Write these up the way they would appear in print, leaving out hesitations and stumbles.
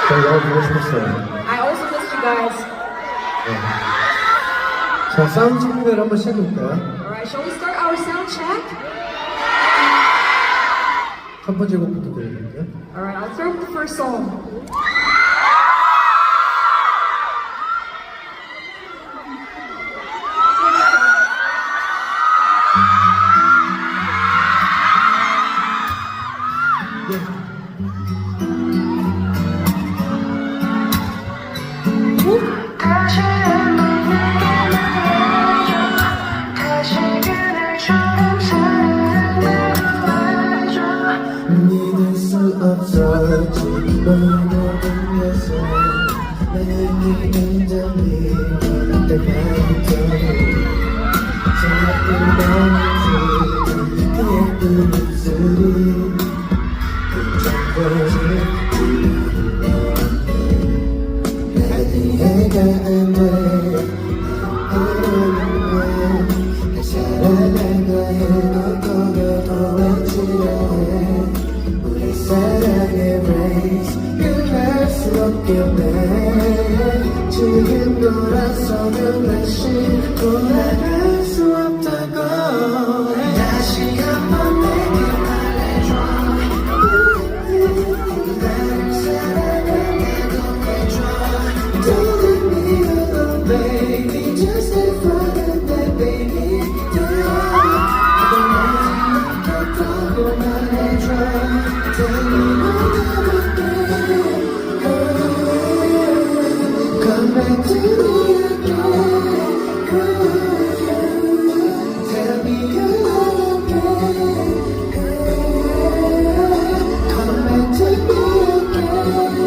저희 너무 보고 싶었어요. I also missed you guys. 네. 자, 사운드 체크를 한번 시작해볼까요? Alright, shall we start our sound check? 첫 번째 곡부터 들려드릴게요. Alright, I'll start with the first song. 믿을 수 없어 지금은 모든 것을 내게 인정이 때가부터 자꾸 나는 그 예쁜 입술이 그정도지 이해가 안돼 사랑한다 해도 또 외치려 해 우리 사랑의 race 끝날 수 없겠네 지금 돌아서면 다시 돌아갈 수 없다고 다시 한번 내게 말해줘 나를 사랑한다고 해줘 Don't let me alone baby just stay for the night baby Come back to me again. Tell me you're not again. Come back to me again.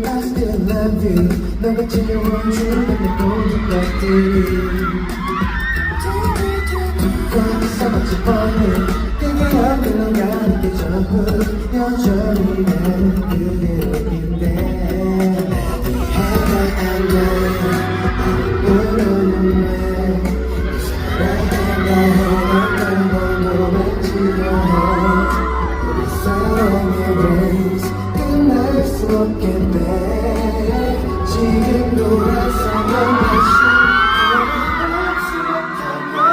I still love you. 너가 지겨운 주변의 모든 것들이 거기서 마치 뻔해 그게 어디로 가는 게 전부 여전히 나는 그대로인데 해가 안 나 모르는 말 사랑한다 해도 너무 지루해 우리 사랑의 race 끝날 수 없겠네 지금 돌아서면 다시 돌아갈 수 없다고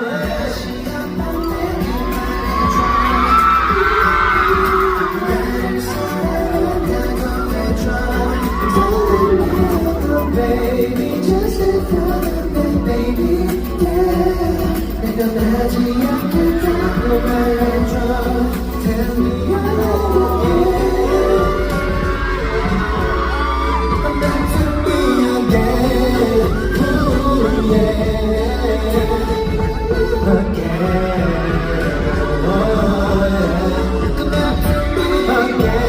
다시 한번 내게 말해줘 나를 사랑한다고 해줘 Don't let me baby just stay for the night baby yeah 내가 나지 않겠다고 말해줘 Tell me you're not again Come back to me again Ooh, yeah Again Oh yeah Come back to me again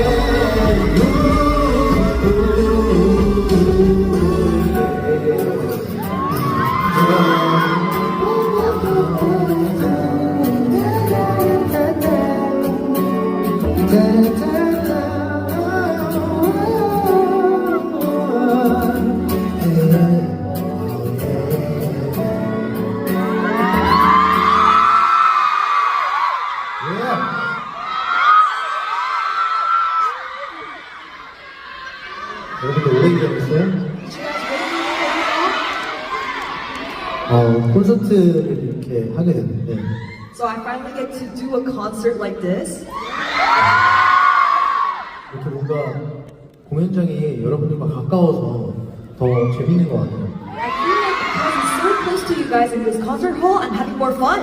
여러분들 오래 기다렸어요? 콘서트를 이렇게 하게 됐는데 So I finally get to do a concert like this. 이렇게 뭔가 공연장이 여러분들과 가까워서 더 재밌는 것 같아요. I feel like because I'm so close to you guys in this concert hall, I'm having more fun.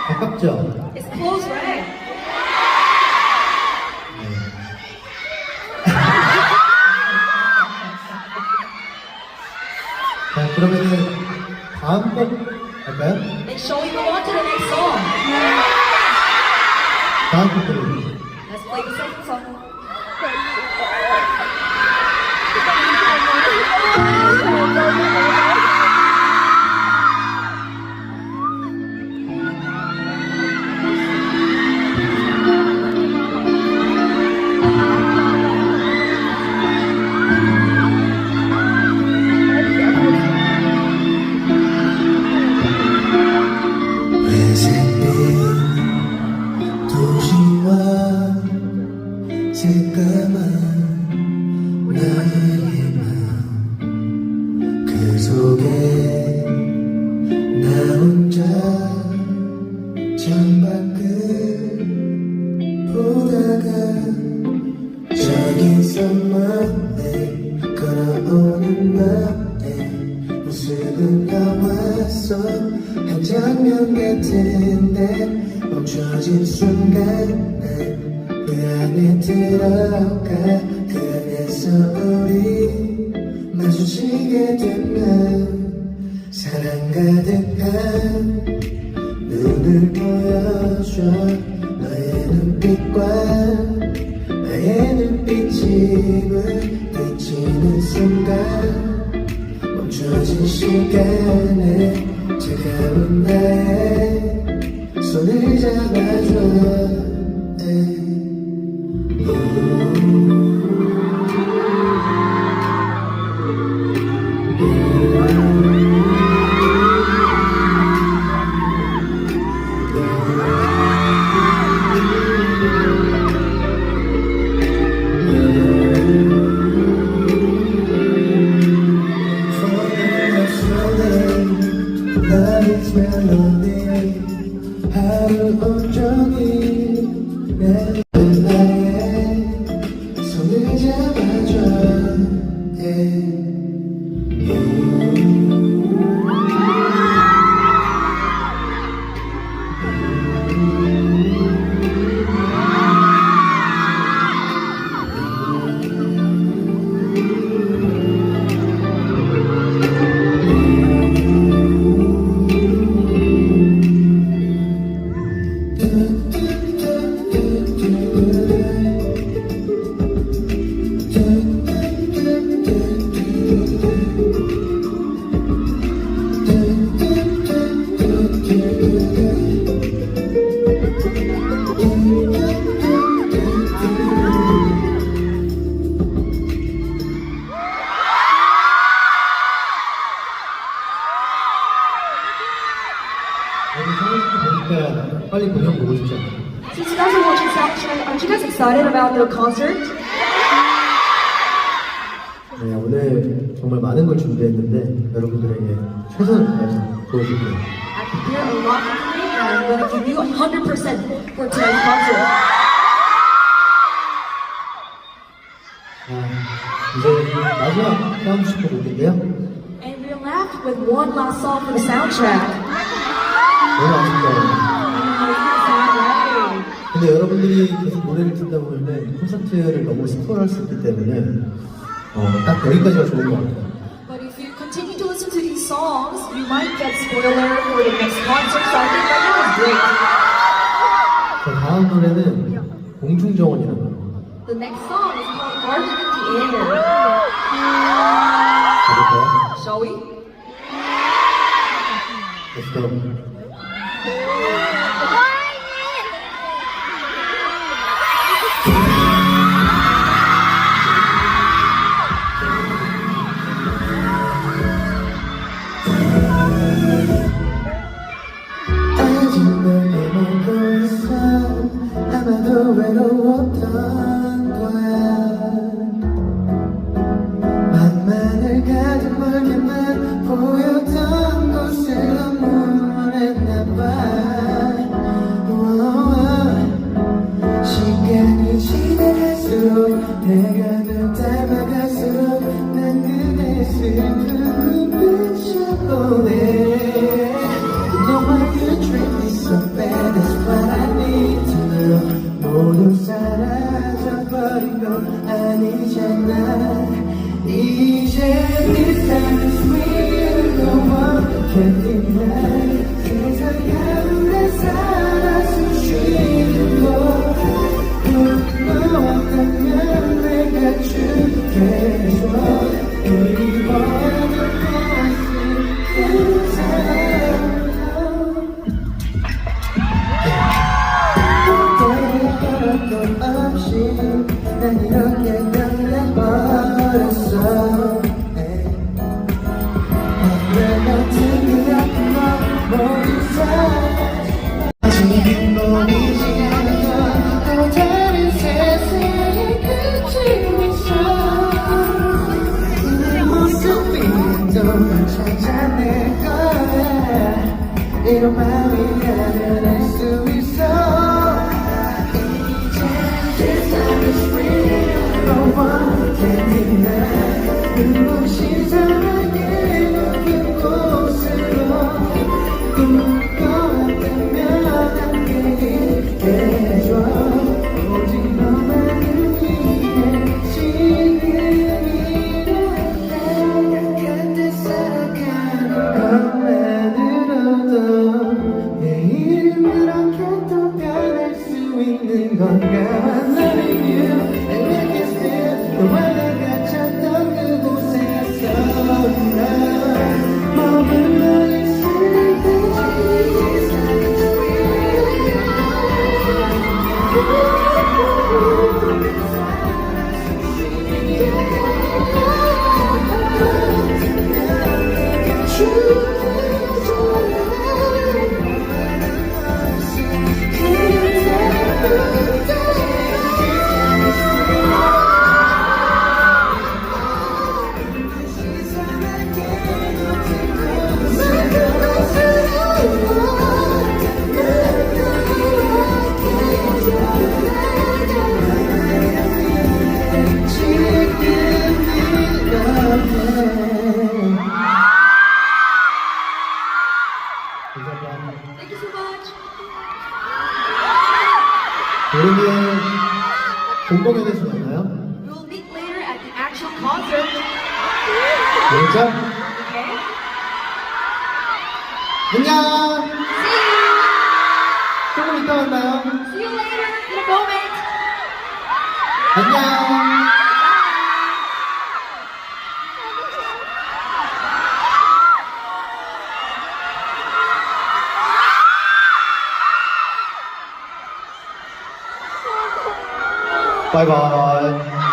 가깝죠? It's close, right? 자, 그러면은 다음 곡 할까요? And shall we go on to the next song? 다음 곡 들어볼게요. Let's play the second song. 봤어 한 장면 같은데 멈춰진 순간에 그 안에 들어가 그 안에서 우리 마주치게 되면 사랑 가득한 눈을 보여줘 너의 눈빛과 나의 눈빛이 부딪히는 순간 멈춰진 시간에 차가운 나의 손을 잡아줘 Love is melody 하루 온종일 내 나의 손을 잡아줘 보니까 빨리 공연 보고 싶지 않아요? Since you guys are watching soundtrack, aren't you guys excited about the concert? 네, 오늘 정말 많은 걸 준비했는데 여러분들에게 최선을 다해서 보여줄게요. I prepared a lot for today, and I'm going to give you 100% for tonight's concert. 이제 마지막 다음 슈퍼 곡인데요. And we're left with one last song for the soundtrack. 너무 아쉽다. Right. 근데 여러분들이 계속 노래를 듣다 보면 콘서트를 너무 스포할 수 있기 때문에 딱 여기까지가 좋은 것 같아요. But if you continue to listen to these songs, you might get spoiler for the next concert. So I think right now is great. 자, 다음 노래는 공중정원이라는 노래입니다. The next song is called Garden in the Air. 가볼까요? Shall we? Let's go. 아직 널 내보고 있어 아마도 외로웠던 거야 밤하늘 가득 멀게만 보였던 곳을 너무했나봐 시간이 지나갈수록 내가 널 닮아갈수록 난 그대 슬픈 눈빛을 보내 너와 you treat me so bad that's what I need to know 모두 사라져버린 건 아니잖아 이제 this time is real no one can deny 세상 가운데 살아 숨쉬는 거 고마웠다면 내가 줄게 그리워하는 것은 그 사람 것 없이 난 이렇게 변해버렸어 왜 같은 그 아픈 너 감사합니다. Thank you so much. 우리는 공공연에서 만나요. We'll meet later at the actual concert. 진짜? Okay? 안녕. See you. 조금 이따 만나요. See you later in a moment. 안녕. 바이바이.